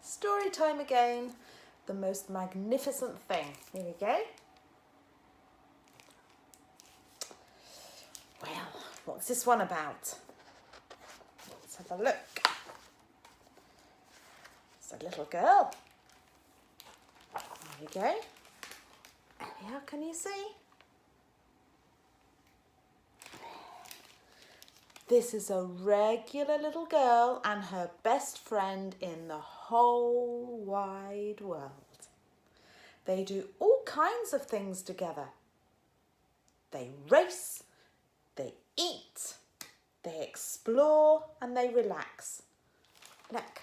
Story time again. The most magnificent thing. Here we go. Well, what's this one about? Let's have a look. It's a little girl. There we go. How can you see? This is a regular little girl and her best friend in the whole wide world. They do all kinds of things together. They race, they eat, they explore and they relax. Look,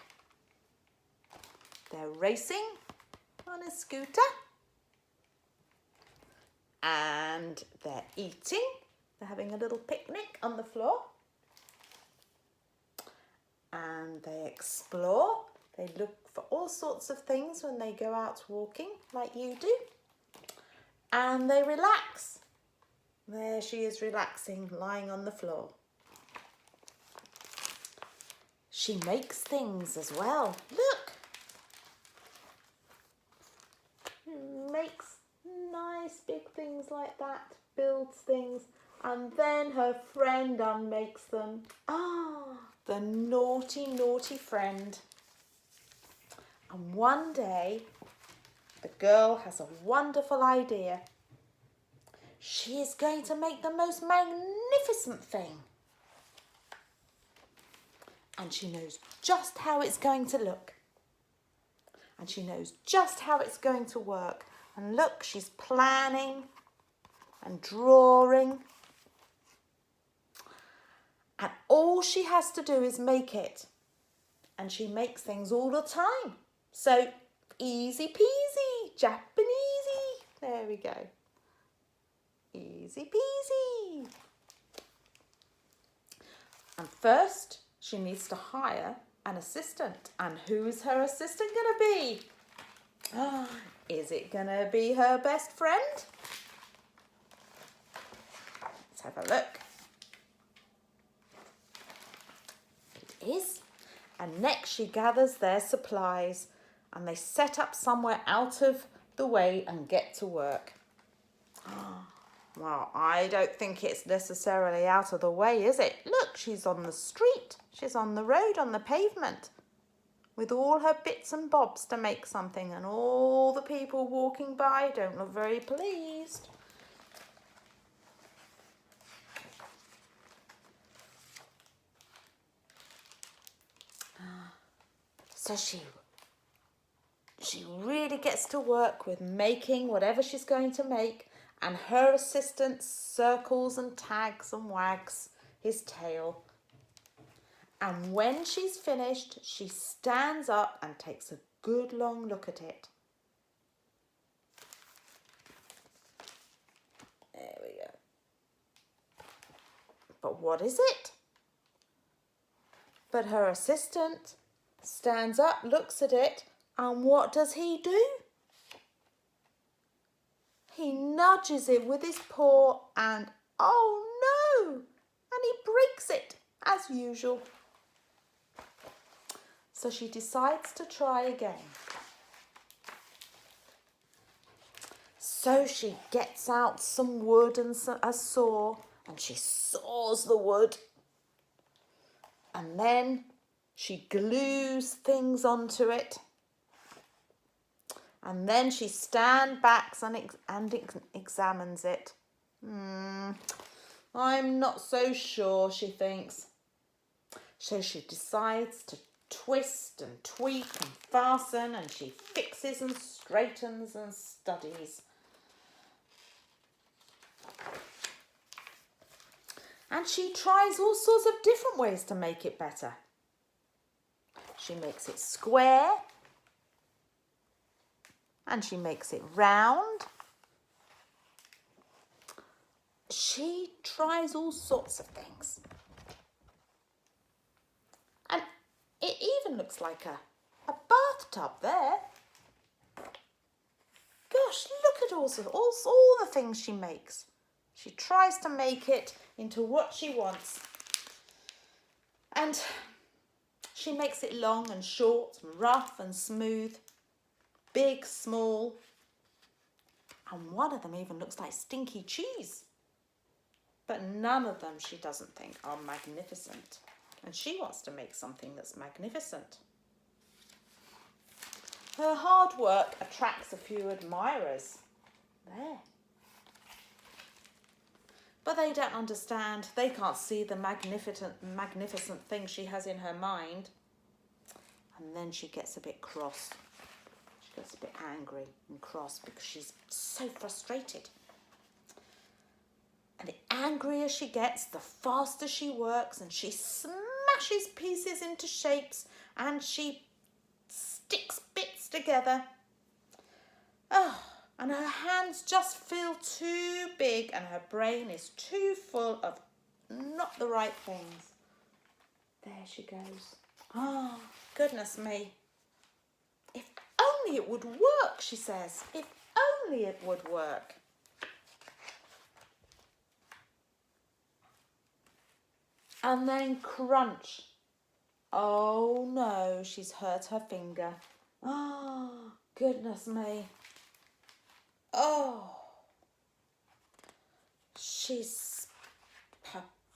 they're racing on a scooter and they're eating. They're having a little picnic on the floor. And they explore. They look for all sorts of things when they go out walking, like you do. And they relax. There she is relaxing, lying on the floor. She makes things as well. Look. Makes nice big things like that. Builds things. And then her friend unmakes them. The naughty, naughty friend. And one day, the girl has a wonderful idea. She is going to make the most magnificent thing. And she knows just how it's going to look. And she knows just how it's going to work. And look, she's planning and drawing. And all she has to do is make it. And she makes things all the time. So, easy peasy, Japanesey. There we go. Easy peasy. And first, she needs to hire an assistant. And who's her assistant going to be? Is it going to be her best friend? Let's have a look. Is. And next she gathers their supplies and they set up somewhere out of the way and get to work. Well, I don't think it's necessarily out of the way, is it? Look, she's on the street. She's on the road, on the pavement, with all her bits and bobs to make something, and all the people walking by don't look very pleased. So she really gets to work with making whatever she's going to make, and her assistant circles and tags and wags his tail. And when she's finished, she stands up and takes a good long look at it. There we go. But what is it? But her assistant stands up, looks at it, and what does he do? He nudges it with his paw and, oh no! And he breaks it, as usual. So she decides to try again. So she gets out some wood and a saw, and she saws the wood. And then she glues things onto it. And then she stands back and examines it. I'm not so sure, she thinks. So she decides to twist and tweak and fasten, and she fixes and straightens and studies. And she tries all sorts of different ways to make it better. She makes it square. And she makes it round. She tries all sorts of things. And it even looks like a bathtub there. Gosh, look at all the things she makes. She tries to make it into what she wants. And She makes it long and short and rough and smooth, big, small, and one of them even looks like stinky cheese. But none of them she doesn't think are magnificent. And she wants to make something that's magnificent. Her hard work attracts a few admirers. There. But they don't understand. They can't see the magnificent thing she has in her mind. And then she gets a bit cross. She gets a bit angry and cross because she's so frustrated. And the angrier she gets, the faster she works, and she smashes pieces into shapes and she sticks bits together. Oh, and her hands just feel too big and her brain is too full of not the right things. There she goes. Oh, goodness me. If only it would work, she says. If only it would work. And then crunch. Oh no, she's hurt her finger. Oh, goodness me. Oh.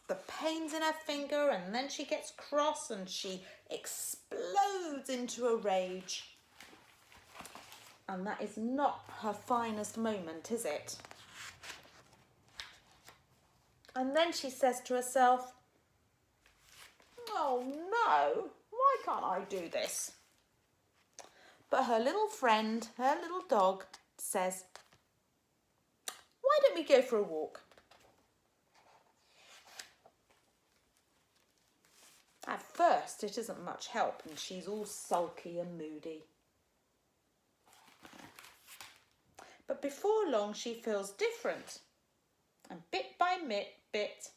The pains in her finger, and then she gets cross and she explodes into a rage. And that is not her finest moment, is it? And then she says to herself, oh no, why can't I do this? But her little friend, her little dog, says, why don't we go for a walk? At first, it isn't much help and she's all sulky and moody. But before long, she feels different. And bit by bit,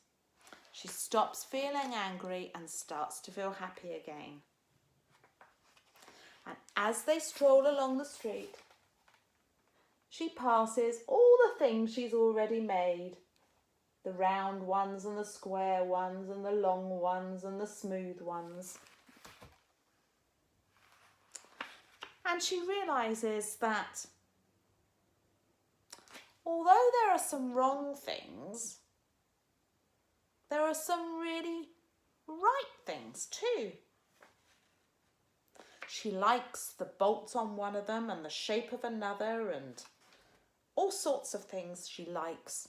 she stops feeling angry and starts to feel happy again. And as they stroll along the street, she passes all the things she's already made. The round ones and the square ones and the long ones and the smooth ones. And she realises that although there are some wrong things, there are some really right things too. She likes the bolts on one of them and the shape of another and all sorts of things she likes.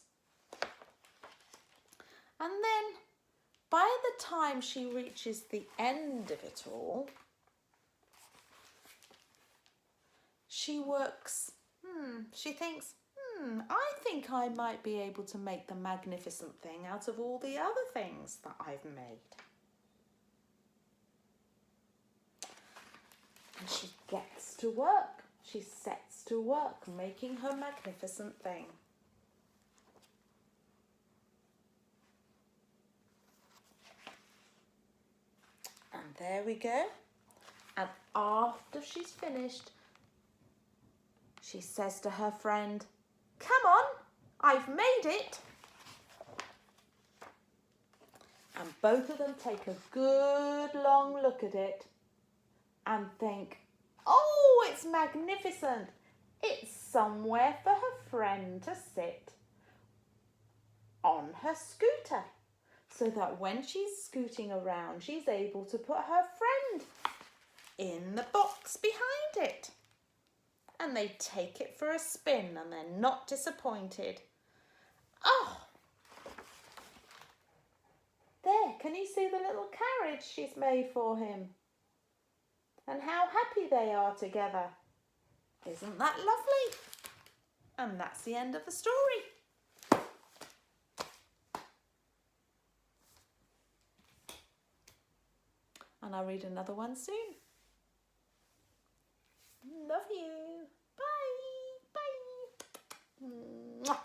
And then by the time she reaches the end of it all, she thinks, I think I might be able to make the magnificent thing out of all the other things that I've made. And she gets to work. She sets to work making her magnificent thing. And there we go. And after she's finished, she says to her friend, come on, I've made it. And both of them take a good long look at it and think, oh, it's magnificent. It's somewhere for her friend to sit on her scooter, so that when she's scooting around, she's able to put her friend in the box behind it. And they take it for a spin and they're not disappointed. Oh, there, can you see the little carriage she's made for him? And how happy they are together. Isn't that lovely? And that's the end of the story. And I'll read another one soon. Love you. Bye. Bye. Mwah.